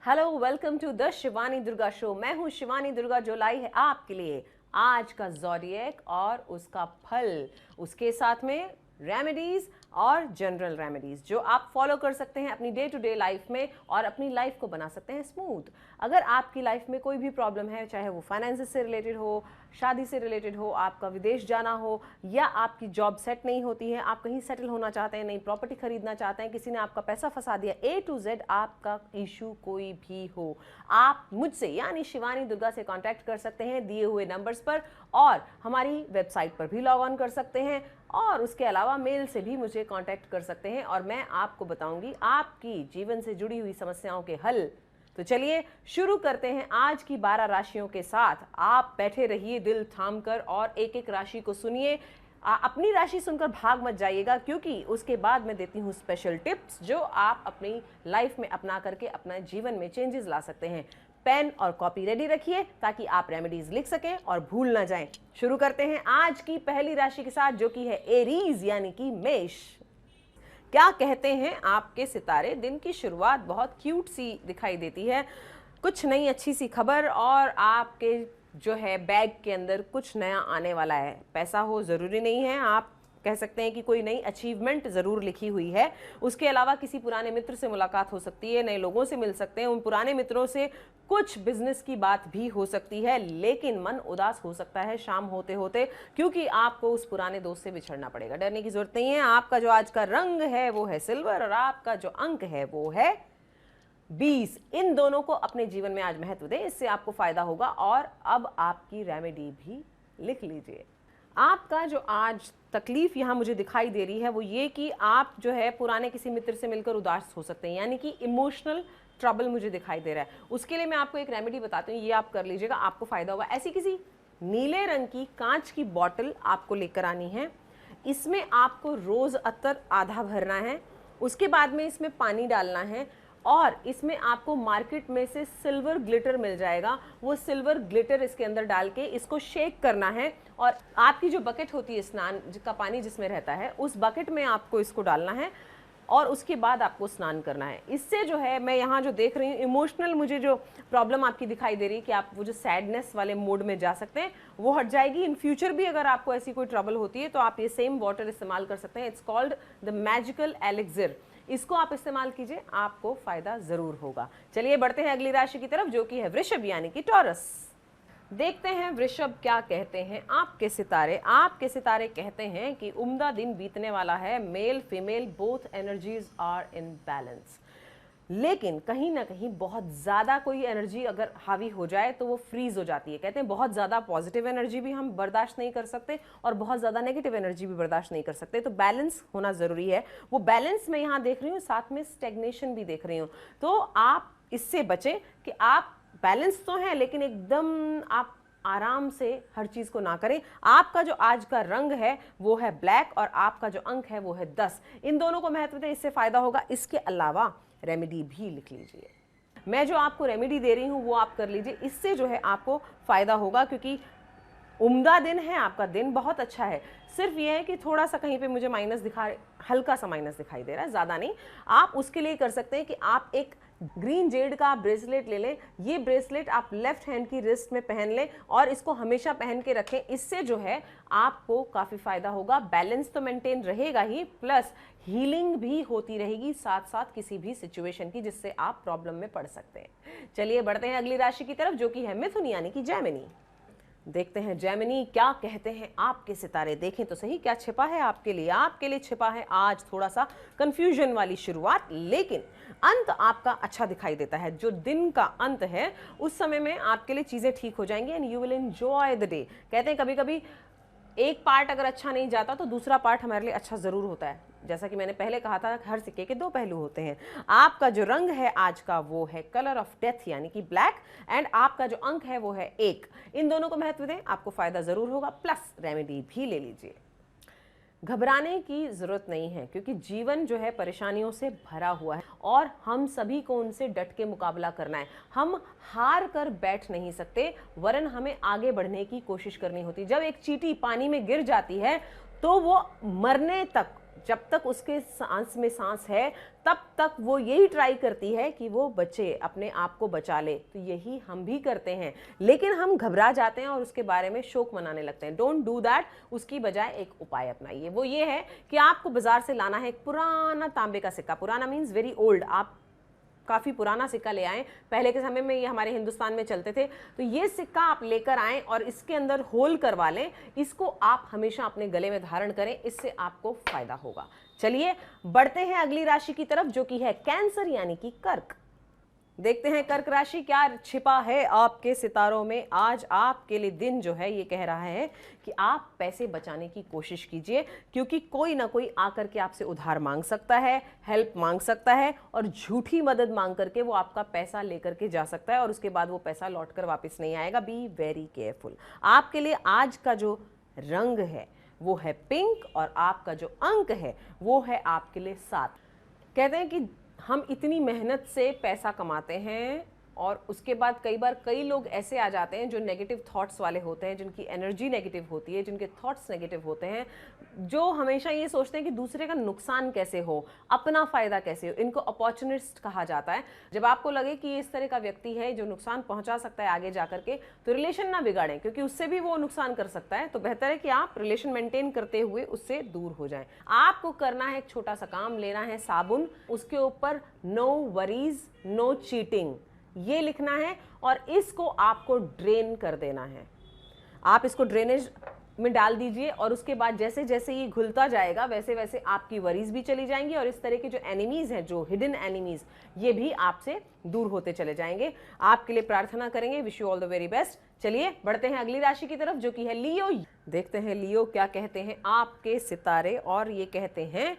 Hello, welcome to the Shivani Durga show. मैं हूं शिवानी दुर्गा जो लाई है आपके लिए आज का ज़ोडिएक और उसका फल, उसके साथ में रेमेडीज और जनरल रेमेडीज जो आप फॉलो कर सकते हैं अपनी डे टू डे लाइफ में और अपनी लाइफ को बना सकते हैं स्मूथ। अगर आपकी लाइफ में कोई भी प्रॉब्लम है, चाहे वो फाइनेंस से रिलेटेड हो, शादी से रिलेटेड हो, आपका विदेश जाना हो, या आपकी जॉब सेट नहीं होती है, आप कहीं सेटल होना चाहते हैं, नई प्रॉपर्टी खरीदना चाहते हैं, किसी ने आपका पैसा फंसा दिया, A to Z आपका इशू कोई भी हो, आप मुझसे यानी शिवानी दुर्गा से कांटेक्ट कर सकते हैं दिए हुए नंबर्स पर, और हमारी वेबसाइट पर भी लॉग ऑन कर सकते हैं, और उसके अलावा मेल से भी मुझे कांटेक्ट कर सकते हैं और मैं आपको बताऊंगी आपकी जीवन से जुड़ी हुई समस्याओं के हल। तो चलिए शुरू करते हैं आज की 12 राशियों के साथ। आप बैठे रहिए दिल थाम कर और एक एक राशि को सुनिए। अपनी राशि सुनकर भाग मत जाइएगा, क्योंकि उसके बाद मैं देती हूँ स्पेशल टिप्स जो आप अपनी लाइफ में अपना करके अपने जीवन में चेंजेस ला सकते हैं। पेन और कॉपी रेडी रखिए ताकि आप रेमेडीज लिख सकें और भूल ना जाएं। शुरू करते हैं आज की पहली राशि के साथ, जो कि है एरीज यानी कि मेष। क्या कहते हैं आपके सितारे? दिन की शुरुआत बहुत क्यूट सी दिखाई देती है, कुछ नई अच्छी सी खबर, और आपके जो है बैग के अंदर कुछ नया आने वाला है। पैसा हो ज़रूरी नहीं है, आप कह सकते हैं कि कोई नई अचीवमेंट ज़रूर लिखी हुई है। उसके अलावा किसी पुराने मित्र से मुलाकात हो सकती है, नए लोगों से मिल सकते हैं, उन पुराने मित्रों से कुछ बिजनेस की बात भी हो सकती है, लेकिन मन उदास हो सकता है शाम होते होते, क्योंकि आपको उस पुराने दोस्त से बिछड़ना पड़ेगा। डरने की जरूरत नहीं है। आपका जो आज का रंग है वो है सिल्वर और आपका जो अंक है वो है 20। इन दोनों को अपने जीवन में आज महत्व दें, इससे आपको फायदा होगा। और अब आपकी रेमेडी भी लिख लीजिए। आपका जो आज तकलीफ यहाँ मुझे दिखाई दे रही है वो ये कि आप जो है पुराने किसी मित्र से मिलकर उदास हो सकते हैं, यानी कि इमोशनल ट्रबल मुझे दिखाई दे रहा है। उसके लिए मैं आपको एक रेमेडी बताती हूँ, ये आप कर लीजिएगा, आपको फायदा होगा। ऐसी किसी नीले रंग की कांच की बॉटल आपको लेकर आनी है। इसमें आपको रोज अत्तर आधा भरना है, उसके बाद में इसमें पानी डालना है, और इसमें आपको मार्केट में से सिल्वर ग्लिटर मिल जाएगा। वो सिल्वर ग्लिटर इसके अंदर डाल के इसको शेक करना है, और आपकी जो बकेट होती है स्नान का पानी जिसमें रहता है, उस बकेट में आपको इसको डालना है और उसके बाद आपको स्नान करना है। इससे जो है, मैं यहाँ जो देख रही हूँ इमोशनल मुझे जो प्रॉब्लम आपकी दिखाई दे रही है कि आप वो जो सैडनेस वाले मोड में जा सकते हैं, वो हट जाएगी। इन फ्यूचर भी अगर आपको ऐसी कोई ट्रबल होती है तो आप ये सेम वाटर इस्तेमाल कर सकते हैं। It's called the magical elixir. इसको आप इस्तेमाल कीजिए, आपको फायदा जरूर होगा। चलिए बढ़ते हैं अगली राशि की तरफ, जो कि है वृषभ यानी कि टॉरस। देखते हैं वृषभ क्या कहते हैं आपके सितारे। आपके सितारे कहते हैं कि उम्दा दिन बीतने वाला है, male female both energies are in balance. लेकिन कहीं ना कहीं बहुत ज़्यादा कोई एनर्जी अगर हावी हो जाए तो वो फ्रीज हो जाती है। कहते हैं बहुत ज़्यादा पॉजिटिव एनर्जी भी हम बर्दाश्त नहीं कर सकते और बहुत ज़्यादा नेगेटिव एनर्जी भी बर्दाश्त नहीं कर सकते, तो बैलेंस होना ज़रूरी है। वो बैलेंस मैं यहाँ देख रही हूँ, साथ में स्टेग्नेशन भी देख रही हूँ। तो आप इससे बचें कि आप बैलेंस तो है लेकिन एकदम आप आराम से हर चीज को ना करें। आपका जो आज का रंग है वो है ब्लैक और आपका जो अंक है वो है 10। इन दोनों को महत्व दें, इससे फायदा होगा। इसके अलावा रेमेडी भी लिख लीजिए। मैं जो आपको रेमेडी दे रही हूं वो आप कर लीजिए, इससे जो है आपको फायदा होगा, क्योंकि उम्दा दिन है, आपका दिन बहुत अच्छा है। सिर्फ ये है कि थोड़ा सा कहीं पे मुझे माइनस हल्का सा माइनस दिखाई दे रहा है, ज़्यादा नहीं। आप उसके लिए कर सकते हैं कि आप एक ग्रीन जेड का ब्रेसलेट ले लें। ये ब्रेसलेट आप लेफ्ट हैंड की रिस्ट में पहन लें और इसको हमेशा पहन के रखें। इससे जो है आपको काफ़ी फायदा होगा। बैलेंस तो मेंटेन रहेगा ही, प्लस हीलिंग भी होती रहेगी साथ साथ किसी भी सिचुएशन की जिससे आप प्रॉब्लम में पड़ सकते हैं। चलिए बढ़ते हैं अगली राशि की तरफ, जो कि है मिथुन यानी कि जेमिनी। देखते हैं जेमिनी क्या कहते हैं आपके सितारे। देखें तो सही क्या छिपा है आपके लिए। आपके लिए छिपा है आज थोड़ा सा कंफ्यूजन वाली शुरुआत, लेकिन अंत आपका अच्छा दिखाई देता है। जो दिन का अंत है उस समय में आपके लिए चीज़ें ठीक हो जाएंगी and you will enjoy the day. कहते हैं कभी कभी एक पार्ट अगर अच्छा नहीं जाता तो दूसरा पार्ट हमारे लिए अच्छा ज़रूर होता है। जैसा कि मैंने पहले कहा था, हर सिक्के के दो पहलू होते हैं। आपका जो रंग है आज का वो है कलर ऑफ डेथ यानी कि ब्लैक, एंड आपका जो अंक है वो है 1। इन दोनों को महत्व दें, आपको फायदा ज़रूर होगा, प्लस रेमेडी भी ले लीजिए। घबराने की ज़रूरत नहीं है, क्योंकि जीवन जो है परेशानियों से भरा हुआ है और हम सभी को उनसे डट के मुकाबला करना है। हम हार कर बैठ नहीं सकते, वरन हमें आगे बढ़ने की कोशिश करनी होती है। जब एक चींटी पानी में गिर जाती है तो वो मरने तक जब तक उसके सांस में सांस है तब तक वो यही ट्राई करती है कि वो बचे, अपने आप को बचा ले। तो यही हम भी करते हैं, लेकिन हम घबरा जाते हैं और उसके बारे में शोक मनाने लगते हैं। Don't do that. उसकी बजाय एक उपाय अपनाइए, वो ये है कि आपको बाजार से लाना है एक पुराना तांबे का सिक्का। पुराना मीन्स वेरी ओल्ड। आप काफ़ी पुराना सिक्का ले आएँ। पहले के समय में ये हमारे हिंदुस्तान में चलते थे। तो ये सिक्का आप लेकर आएँ और इसके अंदर होल करवा लें। इसको आप हमेशा अपने गले में धारण करें, इससे आपको फायदा होगा। चलिए बढ़ते हैं अगली राशि की तरफ, जो कि है कैंसर यानी कि कर्क। देखते हैं कर्क राशि क्या छिपा है आपके सितारों में। आज आपके लिए दिन जो है ये कह रहा है कि आप पैसे बचाने की कोशिश कीजिए, क्योंकि कोई ना कोई आकर के आपसे उधार मांग सकता है, हेल्प मांग सकता है और झूठी मदद मांग करके वो आपका पैसा लेकर के जा सकता है और उसके बाद वो पैसा लौट कर वापस नहीं आएगा। Be very careful. आपके लिए आज का जो रंग है वो है पिंक और आपका जो अंक है वो है आपके लिए 7। कहते हैं कि हम इतनी मेहनत से पैसा कमाते हैं और उसके बाद कई बार कई लोग ऐसे आ जाते हैं जो नेगेटिव थॉट्स वाले होते हैं, जिनकी एनर्जी नेगेटिव होती है, जिनके थॉट्स नेगेटिव होते हैं, जो हमेशा ये सोचते हैं कि दूसरे का नुकसान कैसे हो, अपना फ़ायदा कैसे हो। इनको अपॉर्चुनिस्ट कहा जाता है। जब आपको लगे कि ये इस तरह का व्यक्ति है जो नुकसान पहुंचा सकता है आगे जाकर के, तो रिलेशन ना बिगाड़ें, क्योंकि उससे भी वो नुकसान कर सकता है। तो बेहतर है कि आप रिलेशन मेंटेन करते हुए उससे दूर हो जाएं। आपको करना है एक छोटा सा काम, लेना है साबुन, उसके ऊपर नो वरीज नो चीटिंग ये लिखना है और इसको आपको ड्रेन कर देना है। आप इसको ड्रेनेज में डाल दीजिए और उसके बाद जैसे जैसे ये घुलता जाएगा वैसे वैसे आपकी वरीज भी चली जाएंगी और इस तरह के जो एनिमीज हैं, जो हिडन एनिमीज, ये भी आपसे दूर होते चले जाएंगे। आपके लिए प्रार्थना करेंगे। Wish you all the very best. चलिए बढ़ते हैं अगली राशि की तरफ, जो कि है लियो। देखते हैं लियो क्या कहते हैं आपके सितारे, और ये कहते हैं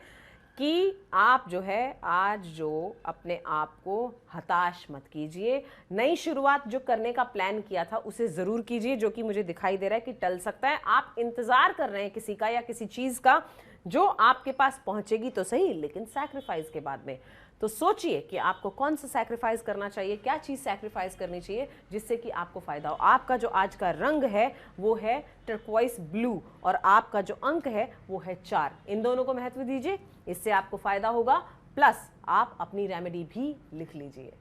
कि आप जो है आज जो अपने आप को हताश मत कीजिए। नई शुरुआत जो करने का प्लान किया था उसे ज़रूर कीजिए, जो कि मुझे दिखाई दे रहा है कि टल सकता है। आप इंतज़ार कर रहे हैं किसी का या किसी चीज़ का जो आपके पास पहुंचेगी तो सही, लेकिन सैक्रिफाइस के बाद में। तो सोचिए कि आपको कौन सा सैक्रिफाइस करना चाहिए, क्या चीज़ सैक्रिफाइस करनी चाहिए जिससे कि आपको फ़ायदा हो। आपका जो आज का रंग है वो है टर्क्वाइस ब्लू और आपका जो अंक है वो है 4। इन दोनों को महत्व दीजिए, इससे आपको फ़ायदा होगा। प्लस आप अपनी रेमेडी भी लिख लीजिए।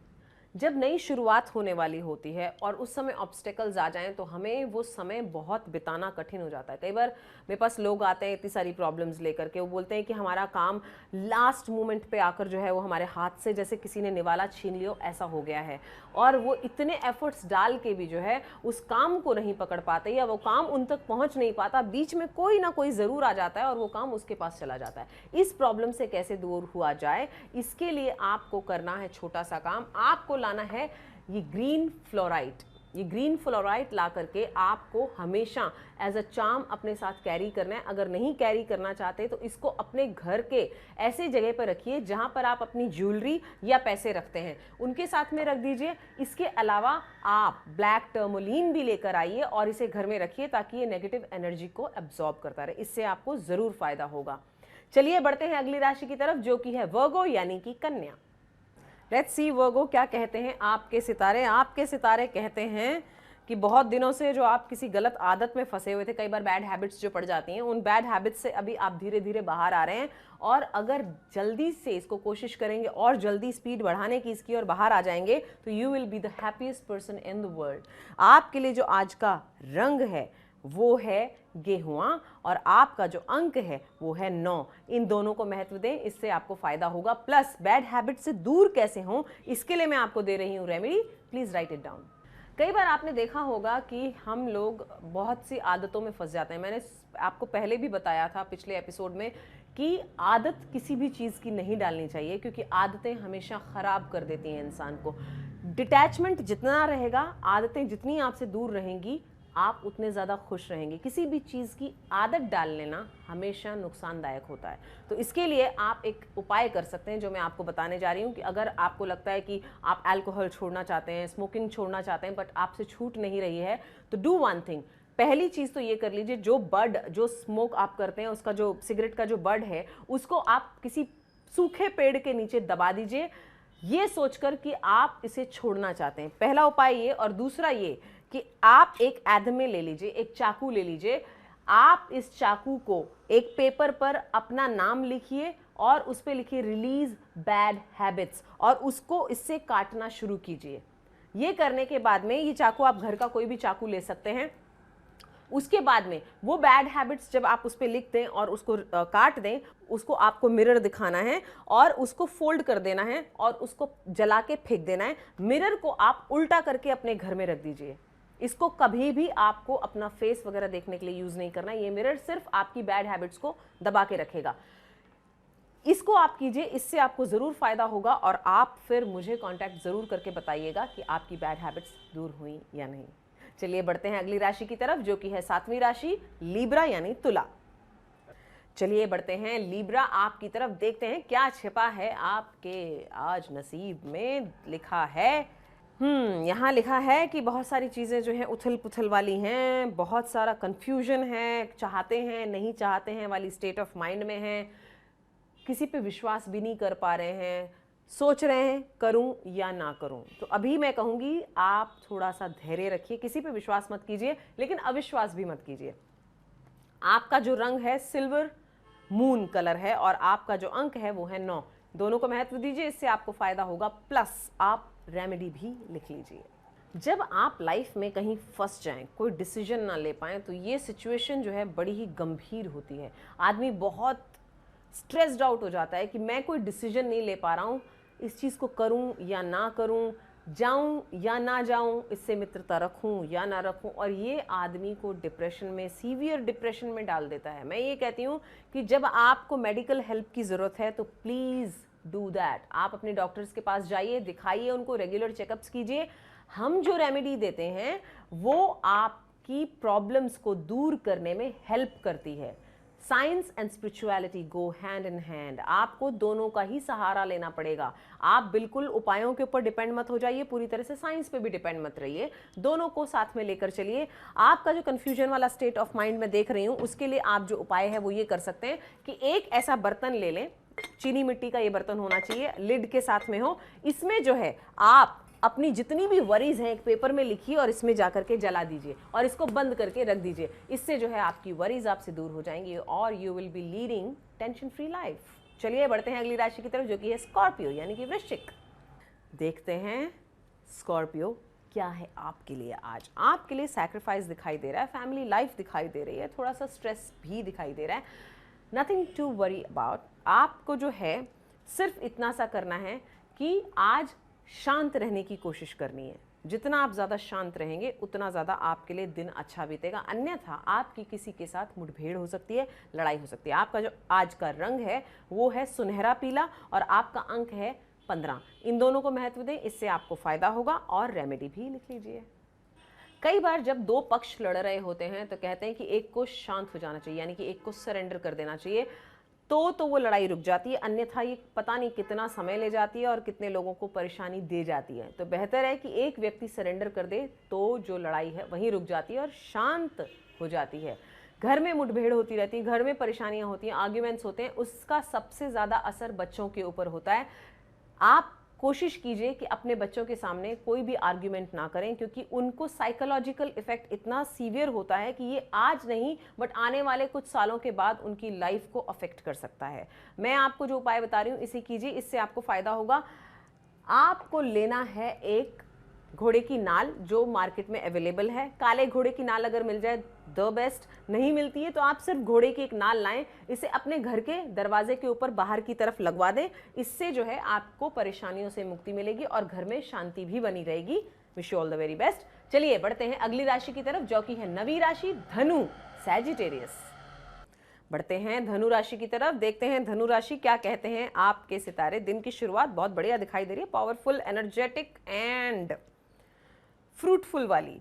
जब नई शुरुआत होने वाली होती है और उस समय ऑब्स्टेकल्स आ जाएं तो हमें वो समय बहुत बिताना कठिन हो जाता है। कई बार मेरे पास लोग आते हैं इतनी सारी प्रॉब्लम्स लेकर के, वो बोलते हैं कि हमारा काम लास्ट मोमेंट पे आकर जो है वो हमारे हाथ से जैसे किसी ने निवाला छीन लिया, ऐसा हो गया है। और वो इतने एफर्ट्स डाल के भी जो है उस काम को नहीं पकड़ पाते या वो काम उन तक पहुँच नहीं पाता। बीच में कोई ना कोई ज़रूर आ जाता है और वो काम उसके पास चला जाता है। इस प्रॉब्लम से कैसे दूर हुआ जाए, इसके लिए आपको करना है छोटा सा काम। आपको लाना है ये ग्रीन फ्लोराइट। ये ग्रीन फ्लोराइट ला करके आपको हमेशा एज अ चार्म अपने साथ कैरी करना है। अगर नहीं कैरी करना चाहते तो इसको अपने घर के ऐसे जगह पर रखिए जहां पर आप अपनी ज्वेलरी या पैसे रखते हैं, उनके साथ में रख दीजिए। इसके अलावा आप ब्लैक टर्मोलिन भी लेकर आइए और इसे घर में रखिए ताकि ये नेगेटिव एनर्जी को एब्जॉर्ब करता रहे। इससे आपको ज़रूर फायदा होगा। चलिए बढ़ते हैं अगली राशि की तरफ, जो कि है वर्गो यानी कि कन्या। लेट्स सी वर्गो क्या कहते हैं आपके सितारे। आपके सितारे कहते हैं कि बहुत दिनों से जो आप किसी गलत आदत में फंसे हुए थे, कई बार बैड हैबिट्स जो पड़ जाती हैं, उन बैड हैबिट्स से अभी आप धीरे धीरे बाहर आ रहे हैं। और अगर जल्दी से इसको कोशिश करेंगे और जल्दी स्पीड बढ़ाने की इसकी और बाहर आ जाएंगे तो you will be the happiest person in the world. आपके लिए जो आज का रंग है वो है गेहुआ और आपका जो अंक है वो है 9। इन दोनों को महत्व दें, इससे आपको फायदा होगा। प्लस बैड हैबिट से दूर कैसे हों, इसके लिए मैं आपको दे रही हूँ remedy. Please right it down. कई बार आपने देखा होगा कि हम लोग बहुत सी आदतों में फंस जाते हैं। मैंने आपको पहले भी बताया था पिछले एपिसोड में कि आदत किसी भी चीज़ की नहीं डालनी चाहिए, क्योंकि आदतें हमेशा ख़राब कर देती हैं इंसान को। डिटैचमेंट जितना रहेगा, आदतें जितनी आपसे दूर रहेंगी, आप उतने ज़्यादा खुश रहेंगे। किसी भी चीज़ की आदत डाल लेना हमेशा नुकसानदायक होता है। तो इसके लिए आप एक उपाय कर सकते हैं जो मैं आपको बताने जा रही हूँ कि अगर आपको लगता है कि आप अल्कोहल छोड़ना चाहते हैं, स्मोकिंग छोड़ना चाहते हैं, बट आपसे छूट नहीं रही है, तो डू वन थिंग। पहली चीज़ तो ये कर लीजिए, जो बड जो स्मोक आप करते हैं, उसका जो सिगरेट का जो बड है उसको आप किसी सूखे पेड़ के नीचे दबा दीजिए, ये सोचकर कि आप इसे छोड़ना चाहते हैं। पहला उपाय ये। और दूसरा ये कि आप एक एधमे ले लीजिए, एक चाकू ले लीजिए, आप इस चाकू को एक पेपर पर अपना नाम लिखिए और उस पे लिखिए रिलीज बैड हैबिट्स और उसको इससे काटना शुरू कीजिए। ये करने के बाद में, ये चाकू आप घर का कोई भी चाकू ले सकते हैं, उसके बाद में वो बैड हैबिट्स जब आप उस पर लिख दें और उसको काट दें, उसको आपको मिरर दिखाना है और उसको फोल्ड कर देना है और उसको जला के फेंक देना है। मिरर को आप उल्टा करके अपने घर में रख दीजिए। इसको कभी भी आपको अपना फेस वगैरह देखने के लिए यूज नहीं करना। ये मिरर सिर्फ आपकी बैड हैबिट्स को दबा के रखेगा। इसको आप कीजिए, इससे आपको जरूर फायदा होगा और आप फिर मुझे कांटेक्ट जरूर करके बताइएगा कि आपकी बैड हैबिट्स दूर हुई या नहीं। चलिए बढ़ते हैं अगली राशि की तरफ, जो कि है 7वीं राशि लीब्रा यानी तुला। चलिए बढ़ते हैं लीब्रा आपकी तरफ, देखते हैं क्या छिपा है आपके आज नसीब में। लिखा है यहाँ लिखा है कि बहुत सारी चीज़ें जो हैं उथल पुथल वाली हैं, बहुत सारा कंफ्यूजन है, चाहते हैं नहीं चाहते हैं वाली स्टेट ऑफ माइंड में हैं, किसी पे विश्वास भी नहीं कर पा रहे हैं, सोच रहे हैं करूं या ना करूं। तो अभी मैं कहूँगी आप थोड़ा सा धैर्य रखिए, किसी पे विश्वास मत कीजिए लेकिन अविश्वास भी मत कीजिए। आपका जो रंग है सिल्वर मून कलर है और आपका जो अंक है वो है 9। दोनों को महत्व दीजिए, इससे आपको फायदा होगा। प्लस आप रेमेडी भी लिख लीजिए। जब आप लाइफ में कहीं फंस जाएं, कोई डिसीजन ना ले पाएं, तो ये सिचुएशन जो है बड़ी ही गंभीर होती है। आदमी बहुत स्ट्रेस्ड आउट हो जाता है कि मैं कोई डिसीजन नहीं ले पा रहा हूँ, इस चीज़ को करूँ या ना करूँ, जाऊँ या ना जाऊँ, इससे मित्रता रखूँ या ना रखूँ, और ये आदमी को डिप्रेशन में, सीवियर डिप्रेशन में डाल देता है। मैं ये कहती हूँ कि जब आपको मेडिकल हेल्प की ज़रूरत है तो प्लीज़ डू दैट। आप अपने डॉक्टर्स के पास जाइए, दिखाइए उनको, रेगुलर चेकअप्स कीजिए। हम जो रेमेडी देते हैं वो आपकी प्रॉब्लम्स को दूर करने में हेल्प करती है। Science and spirituality go hand in hand. आपको दोनों का ही सहारा लेना पड़ेगा। आप बिल्कुल उपायों के ऊपर डिपेंड मत हो जाइए, पूरी तरह से साइंस पे भी डिपेंड मत रहिए, दोनों को साथ में लेकर चलिए। आपका जो कंफ्यूजन वाला स्टेट ऑफ माइंड में देख रही हूँ, उसके लिए आप जो उपाय है वो ये कर सकते हैं कि एक ऐसा बर्तन ले लें, चीनी मिट्टी का ये बर्तन होना चाहिए, लिड के साथ में हो। इसमें जो है आप अपनी जितनी भी वरीज हैं एक पेपर में लिखिए और इसमें जाकर के जला दीजिए और इसको बंद करके रख दीजिए। इससे जो है आपकी वरीज आपसे दूर हो जाएंगी और you will be leading tension free life. चलिए बढ़ते हैं अगली राशि की तरफ, जो कि है स्कॉर्पियो यानी कि वृश्चिक। देखते हैं स्कॉर्पियो क्या है आपके लिए आज। आपके लिए सैक्रिफाइस दिखाई दे रहा है, फैमिली लाइफ दिखाई दे रही है, थोड़ा सा स्ट्रेस भी दिखाई दे रहा है। Nothing to worry about. आपको जो है सिर्फ इतना सा करना है कि आज शांत रहने की कोशिश करनी है। जितना आप ज़्यादा शांत रहेंगे उतना ज़्यादा आपके लिए दिन अच्छा बीतेगा। अन्यथा आपकी किसी के साथ मुठभेड़ हो सकती है, लड़ाई हो सकती है। आपका जो आज का रंग है वो है सुनहरा पीला और आपका अंक है 15। इन दोनों को महत्व दें, इससे आपको फ़ायदा होगा। और रेमेडी भी लिख लीजिए। कई बार जब दो पक्ष लड़ रहे होते हैं तो कहते हैं कि एक को शांत हो जाना चाहिए, यानी कि एक को सरेंडर कर देना चाहिए, तो वो लड़ाई रुक जाती है। अन्यथा ये पता नहीं कितना समय ले जाती है और कितने लोगों को परेशानी दे जाती है। तो बेहतर है कि एक व्यक्ति सरेंडर कर दे तो जो लड़ाई है वहीं रुक जाती है और शांत हो जाती है। घर में मुठभेड़ होती रहती है, घर में परेशानियां होती हैं, आर्ग्यूमेंट्स होते हैं, उसका सबसे ज़्यादा असर बच्चों के ऊपर होता है। आप कोशिश कीजिए कि अपने बच्चों के सामने कोई भी आर्ग्यूमेंट ना करें, क्योंकि उनको साइकोलॉजिकल इफेक्ट इतना सीवियर होता है कि ये आज नहीं बट आने वाले कुछ सालों के बाद उनकी लाइफ को अफेक्ट कर सकता है। मैं आपको जो उपाय बता रही हूँ इसे कीजिए, इससे आपको फायदा होगा। आपको लेना है एक घोड़े की नाल जो मार्केट में अवेलेबल है। काले घोड़े की नाल अगर मिल जाए द बेस्ट, नहीं मिलती है तो आप सिर्फ घोड़े की एक नाल लाएं, इसे अपने घर के दरवाजे के ऊपर बाहर की तरफ लगवा दें। इससे जो है आपको परेशानियों से मुक्ति मिलेगी और घर में शांति भी बनी रहेगी। Wish you all the very best. चलिए बढ़ते हैं अगली राशि की तरफ, जो कि है 9वीं राशि धनु सैजिटेरियस। बढ़ते हैं धनु राशि की तरफ, देखते हैं धनु राशि क्या कहते हैं आपके सितारे। दिन की शुरुआत बहुत बढ़िया दिखाई दे रही है, पावरफुल, एनर्जेटिक एंड फ्रूटफुल वाली।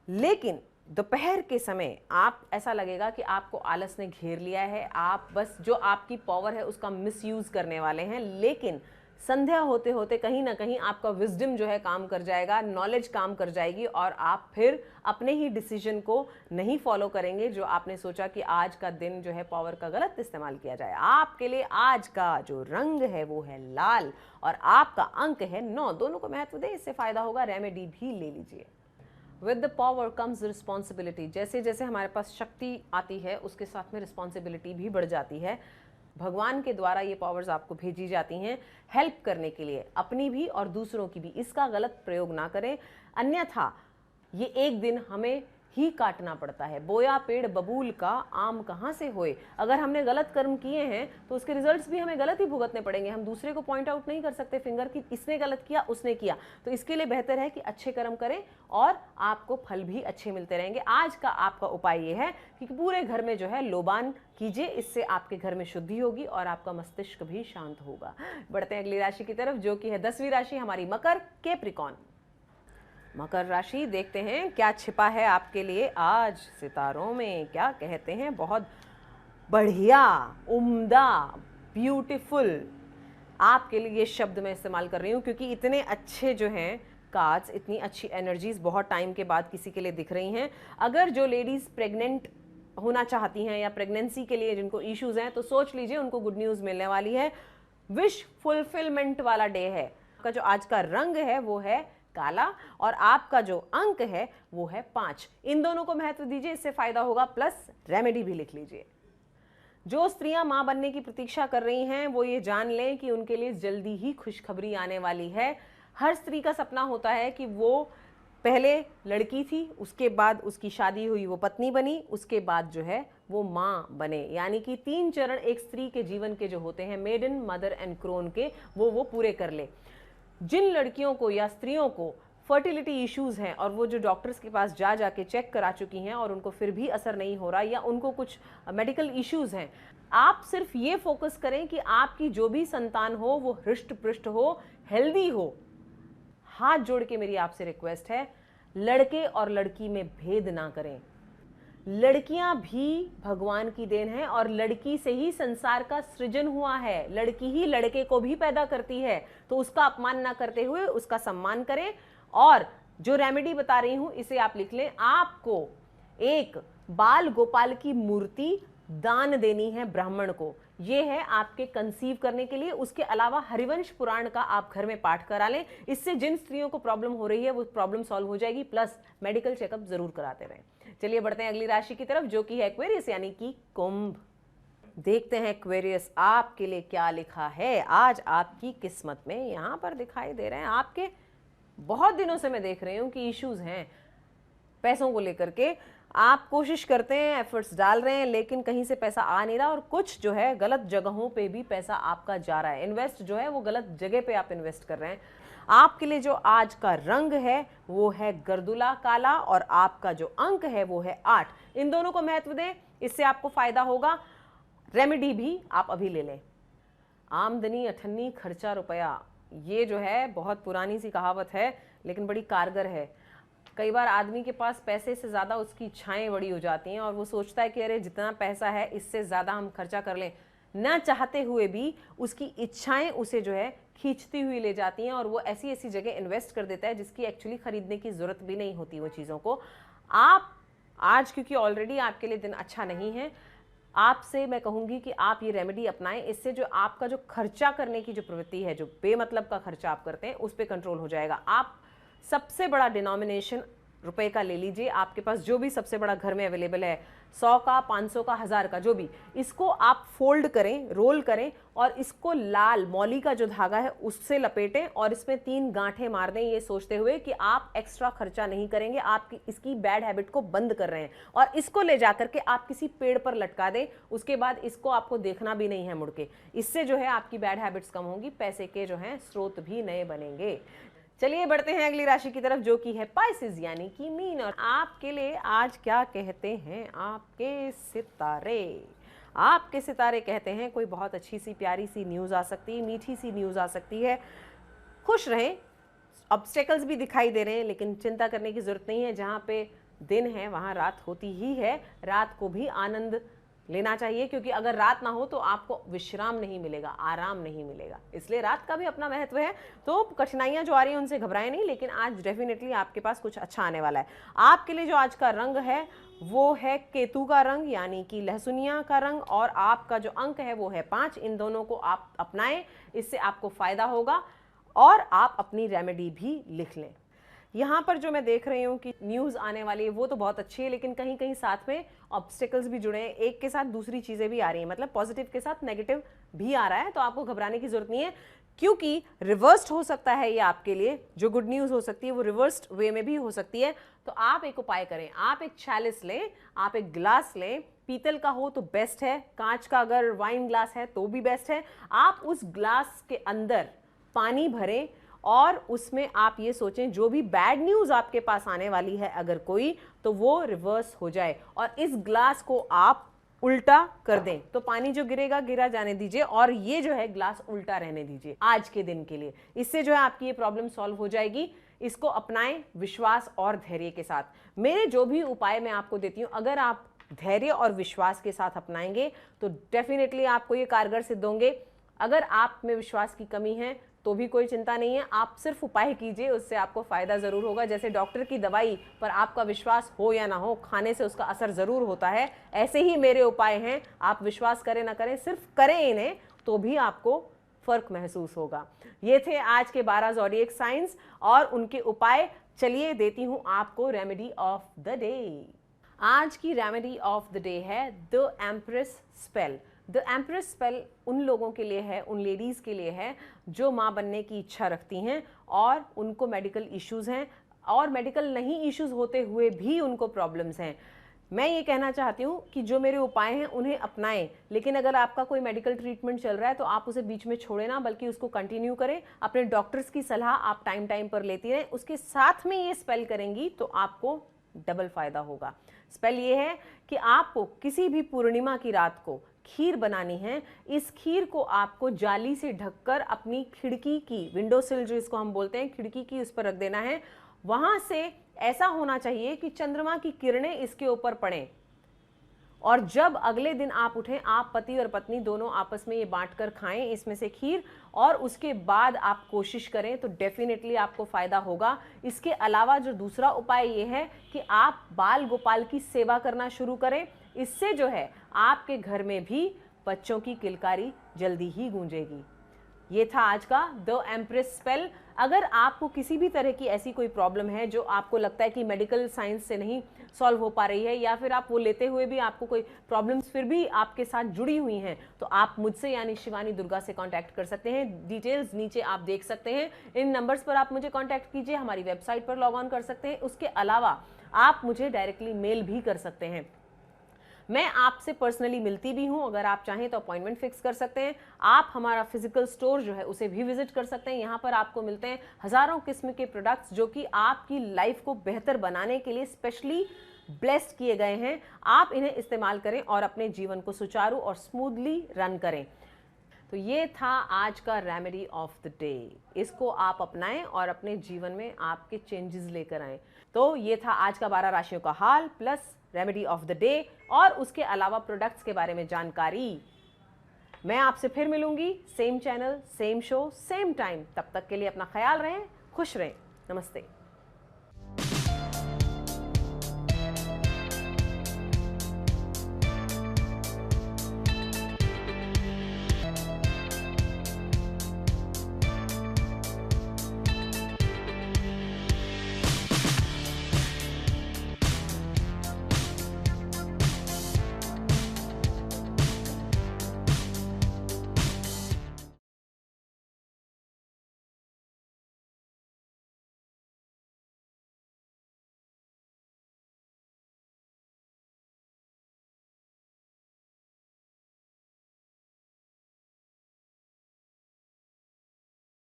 लेकिन दोपहर के समय आप ऐसा लगेगा कि आपको आलस ने घेर लिया है, आप बस जो आपकी पावर है उसका मिसयूज करने वाले हैं। लेकिन संध्या होते होते कहीं ना कहीं आपका विजडम जो है काम कर जाएगा, नॉलेज काम कर जाएगी और आप फिर अपने ही डिसीजन को नहीं फॉलो करेंगे जो आपने सोचा कि आज का दिन जो है पावर का गलत इस्तेमाल किया जाए। आपके लिए आज का जो रंग है वो है लाल और आपका अंक है 9। दोनों को महत्व दें, इससे फायदा होगा। रेमेडी भी ले लीजिए। With the power comes responsibility. जैसे जैसे हमारे पास शक्ति आती है उसके साथ में रिस्पॉन्सिबिलिटी भी बढ़ जाती है। भगवान के द्वारा ये पावर्स आपको भेजी जाती हैं हेल्प करने के लिए, अपनी भी और दूसरों की भी। इसका गलत प्रयोग ना करें, अन्यथा ये एक दिन हमें ही काटना पड़ता है। बोया पेड़ बबूल का आम कहाँ से होए। अगर हमने गलत कर्म किए हैं तो उसके रिजल्ट्स भी हमें गलत ही भुगतने पड़ेंगे। हम दूसरे को पॉइंट आउट नहीं कर सकते फिंगर कि इसने गलत किया उसने किया। तो इसके लिए बेहतर है कि अच्छे कर्म करें और आपको फल भी अच्छे मिलते रहेंगे। आज का आपका उपाय ये है कि पूरे घर में जो है लोबान कीजिए, इससे आपके घर में शुद्धि होगी और आपका मस्तिष्क भी शांत होगा। बढ़ते हैं अगली राशि की तरफ जो कि है 10वीं राशि हमारी मकर, कैप्रिकॉर्न। मकर राशि, देखते हैं क्या छिपा है आपके लिए आज सितारों में। क्या कहते हैं, बहुत बढ़िया, उम्दा, ब्यूटीफुल। आपके लिए ये शब्द मैं इस्तेमाल कर रही हूँ क्योंकि इतने अच्छे जो हैं कार्ड्स, इतनी अच्छी एनर्जीज बहुत टाइम के बाद किसी के लिए दिख रही हैं। अगर जो लेडीज प्रेग्नेंट होना चाहती हैं या प्रेगनेंसी के लिए जिनको इश्यूज हैं तो सोच लीजिए उनको गुड न्यूज़ मिलने वाली है। विश फुलफिलमेंट वाला डे है। आपका जो आज का रंग है वो है काला और आपका जो अंक है वो है 5। इन दोनों को महत्व दीजिए, इससे फायदा होगा। प्लस रेमेडी भी लिख लीजिए। जो स्त्रियां मां बनने की प्रतीक्षा कर रही हैं वो ये जान लें कि उनके लिए जल्दी ही खुशखबरी आने वाली है। हर स्त्री का सपना होता है कि वो पहले लड़की थी, उसके बाद उसकी शादी हुई, वो पत्नी बनी, उसके बाद जो है वो मां बने। यानी कि 3 चरण एक स्त्री के जीवन के जो होते हैं, मेडन, मदर एंड क्रोन के, वो पूरे कर ले। जिन लड़कियों को या स्त्रियों को फर्टिलिटी इश्यूज हैं और वो जो डॉक्टर्स के पास जाके चेक करा चुकी हैं और उनको फिर भी असर नहीं हो रहा या उनको कुछ मेडिकल इश्यूज हैं, आप सिर्फ ये फोकस करें कि आपकी जो भी संतान हो वो हृष्ट पुष्ट हो, हेल्दी हो। हाथ जोड़ के मेरी आपसे रिक्वेस्ट है, लड़के और लड़की में भेद ना करें। लड़कियां भी भगवान की देन है और लड़की से ही संसार का सृजन हुआ है। लड़की ही लड़के को भी पैदा करती है, तो उसका अपमान ना करते हुए उसका सम्मान करें। और जो रेमेडी बता रही हूं इसे आप लिख लें। आपको एक बाल गोपाल की मूर्ति दान देनी है ब्राह्मण को। ये है आपके कंसीव करने के लिए। उसके अलावा हरिवंश पुराण का आप घर में पाठ करा लें। इससे जिन स्त्रियों को प्रॉब्लम हो रही है वो प्रॉब्लम सॉल्व हो जाएगी। प्लस मेडिकल चेकअप जरूर कराते रहें। चलिए बढ़ते हैं अगली राशि की तरफ जो कि है एक्वेरियस यानी कि कुंभ। देखते हैं एक्वेरियस आपके लिए क्या लिखा है आज आपकी किस्मत में। यहां पर दिखाई दे रहे हैं आपके, बहुत दिनों से मैं देख रही हूं कि इश्यूज हैं पैसों को लेकर के। आप कोशिश करते हैं, एफर्ट्स डाल रहे हैं, लेकिन कहीं से पैसा आ नहीं रहा और कुछ जो है गलत जगहों पे भी पैसा आपका जा रहा है। इन्वेस्ट जो है वो गलत जगह पे आप इन्वेस्ट कर रहे हैं। आपके लिए जो आज का रंग है वो है गर्दुला काला और आपका जो अंक है वो है 8। इन दोनों को महत्व दें, इससे आपको फायदा होगा। रेमेडी भी आप अभी ले लें। आमदनी अठन्नी खर्चा रुपया, ये जो है बहुत पुरानी सी कहावत है लेकिन बड़ी कारगर है। कई बार आदमी के पास पैसे से ज़्यादा उसकी इच्छाएं बड़ी हो जाती हैं और वो सोचता है कि अरे जितना पैसा है इससे ज़्यादा हम खर्चा कर लें। न चाहते हुए भी उसकी इच्छाएं उसे जो है खींचती हुई ले जाती हैं और वो ऐसी ऐसी जगह इन्वेस्ट कर देता है जिसकी एक्चुअली खरीदने की ज़रूरत भी नहीं होती वो चीज़ों को। आप आज, क्योंकि ऑलरेडी आपके लिए दिन अच्छा नहीं है, आपसे मैं कहूँगी कि आप ये रेमेडी अपनाएं। इससे जो आपका जो खर्चा करने की जो प्रवृत्ति है, जो बेमतलब का खर्चा आप करते हैं, उस पर कंट्रोल हो जाएगा। आप सबसे बड़ा डिनोमिनेशन रुपए का ले लीजिए। आपके पास जो भी सबसे बड़ा घर में अवेलेबल है, 100 का, 500 का, 1000 का, जो भी, इसको आप फोल्ड करें, रोल करें और इसको लाल मौली का जो धागा है उससे लपेटें और इसमें 3 गांठें मार दें, ये सोचते हुए कि आप एक्स्ट्रा खर्चा नहीं करेंगे। आप इसकी बैड हैबिट को बंद कर रहे हैं और इसको ले जाकर के आप किसी पेड़ पर लटका दें। उसके बाद इसको आपको देखना भी नहीं है मुड़ के। इससे जो है आपकी बैड हैबिट्स कम होंगी, पैसे के जो हैं स्रोत भी नए बनेंगे। चलिए बढ़ते हैं अगली राशि की तरफ जो कि है पाइसेस यानी कि मीन। और आपके लिए आज क्या कहते हैं आपके सितारे। आपके सितारे कहते हैं कोई बहुत अच्छी सी प्यारी सी न्यूज़ आ सकती है, मीठी सी न्यूज़ आ सकती है। खुश रहें। ऑब्स्टेकल्स भी दिखाई दे रहे हैं लेकिन चिंता करने की ज़रूरत नहीं है। जहाँ पे दिन है वहाँ रात होती ही है। रात को भी आनंद लेना चाहिए क्योंकि अगर रात ना हो तो आपको विश्राम नहीं मिलेगा, आराम नहीं मिलेगा। इसलिए रात का भी अपना महत्व है। तो कठिनाइयां जो आ रही हैं उनसे घबराएं नहीं, लेकिन आज डेफिनेटली आपके पास कुछ अच्छा आने वाला है। आपके लिए जो आज का रंग है वो है केतु का रंग यानी कि लहसुनिया का रंग और आपका जो अंक है वो है 5। इन दोनों को आप अपनाएं, इससे आपको फायदा होगा और आप अपनी रेमेडी भी लिख लें। यहाँ पर जो मैं देख रही हूँ कि न्यूज़ आने वाली है वो तो बहुत अच्छी है, लेकिन कहीं कहीं साथ में ऑब्स्टिकल्स भी जुड़े हैं, एक के साथ दूसरी चीज़ें भी आ रही हैं, मतलब पॉजिटिव के साथ नेगेटिव भी आ रहा है। तो आपको घबराने की जरूरत नहीं है, क्योंकि रिवर्स्ड हो सकता है ये आपके लिए। जो गुड न्यूज़ हो सकती है वो रिवर्स्ड वे में भी हो सकती है। तो आप एक उपाय करें, आप एक चैलिस लें, आप एक ग्लास लें, पीतल का हो तो बेस्ट है, कांच का अगर वाइन ग्लास है तो भी बेस्ट है। आप उस ग्लास के अंदर पानी भरें और उसमें आप ये सोचें जो भी बैड न्यूज़ आपके पास आने वाली है अगर कोई, तो वो रिवर्स हो जाए। और इस ग्लास को आप उल्टा कर दें, तो पानी जो गिरेगा गिरा जाने दीजिए और ये जो है ग्लास उल्टा रहने दीजिए आज के दिन के लिए। इससे जो है आपकी ये प्रॉब्लम सॉल्व हो जाएगी। इसको अपनाएं विश्वास और धैर्य के साथ। मेरे जो भी उपाय मैं आपको देती हूँ, अगर आप धैर्य और विश्वास के साथ अपनाएंगे तो डेफिनेटली आपको ये कारगर सिद्ध होंगे। अगर आप में विश्वास की कमी है तो भी कोई चिंता नहीं है, आप सिर्फ उपाय कीजिए, उससे आपको फायदा जरूर होगा। जैसे डॉक्टर की दवाई पर आपका विश्वास हो या ना हो, खाने से उसका असर जरूर होता है, ऐसे ही मेरे उपाय हैं। आप विश्वास करें ना करें, सिर्फ करें इन्हें तो भी आपको फर्क महसूस होगा। ये थे आज के 12 ज़ोडिएक साइंस और उनके उपाय। चलिए देती हूं आपको रेमेडी ऑफ द डे। आज की रेमेडी ऑफ द डे है the empress spell. The empress spell उन लोगों के लिए है, उन लेडीज़ के लिए है जो माँ बनने की इच्छा रखती हैं और उनको मेडिकल इश्यूज़ हैं, और मेडिकल नहीं इश्यूज़ होते हुए भी उनको प्रॉब्लम्स हैं। मैं ये कहना चाहती हूँ कि जो मेरे उपाय हैं उन्हें अपनाएं, लेकिन अगर आपका कोई मेडिकल ट्रीटमेंट चल रहा है तो आप उसे बीच में छोड़ें ना, बल्कि उसको कंटिन्यू करें। अपने डॉक्टर्स की सलाह आप टाइम टाइम पर लेती रहें, उसके साथ में ये स्पेल करेंगी तो आपको डबल फायदा होगा। स्पेल ये है कि आपको किसी भी पूर्णिमा की रात को खीर बनानी है। इस खीर को आपको जाली से ढककर अपनी खिड़की की विंडो सिल, जो इसको हम बोलते हैं, खिड़की की, उस पर रख देना है। वहां से ऐसा होना चाहिए कि चंद्रमा की किरणें इसके ऊपर पड़ें, और जब अगले दिन आप उठें, आप पति और पत्नी दोनों आपस में ये बांटकर खाएं इसमें से खीर, और उसके बाद आप कोशिश करें तो डेफिनेटली आपको फायदा होगा। इसके अलावा जो दूसरा उपाय ये है कि आप बाल गोपाल की सेवा करना शुरू करें। इससे जो है आपके घर में भी बच्चों की किलकारी जल्दी ही गूंजेगी। ये था आज का द एम्प्रेस स्पेल। अगर आपको किसी भी तरह की ऐसी कोई प्रॉब्लम है जो आपको लगता है कि मेडिकल साइंस से नहीं सॉल्व हो पा रही है, या फिर आप वो लेते हुए भी आपको कोई प्रॉब्लम्स फिर भी आपके साथ जुड़ी हुई हैं, तो आप मुझसे यानी शिवानी दुर्गा से कांटेक्ट कर सकते हैं। डिटेल्स नीचे आप देख सकते हैं, इन नंबर्स पर आप मुझे कांटेक्ट कीजिए, हमारी वेबसाइट पर लॉग ऑन कर सकते हैं। उसके अलावा आप मुझे डायरेक्टली मेल भी कर सकते हैं। मैं आपसे पर्सनली मिलती भी हूं, अगर आप चाहें तो अपॉइंटमेंट फिक्स कर सकते हैं। आप हमारा फिजिकल स्टोर जो है उसे भी विजिट कर सकते हैं। यहाँ पर आपको मिलते हैं हज़ारों किस्म के प्रोडक्ट्स जो कि आपकी लाइफ को बेहतर बनाने के लिए स्पेशली ब्लेस्ड किए गए हैं। आप इन्हें इस्तेमाल करें और अपने जीवन को सुचारू और स्मूथली रन करें। तो ये था आज का रेमेडी ऑफ द डे। इसको आप अपनाएं और अपने जीवन में आपके चेंजेस लेकर आएं। तो ये था आज का 12 राशियों का हाल plus remedy of the day, और उसके अलावा प्रोडक्ट्स के बारे में जानकारी। मैं आपसे फिर मिलूंगी, same channel, same show, same time. तब तक के लिए अपना ख्याल रहें, खुश रहें। नमस्ते।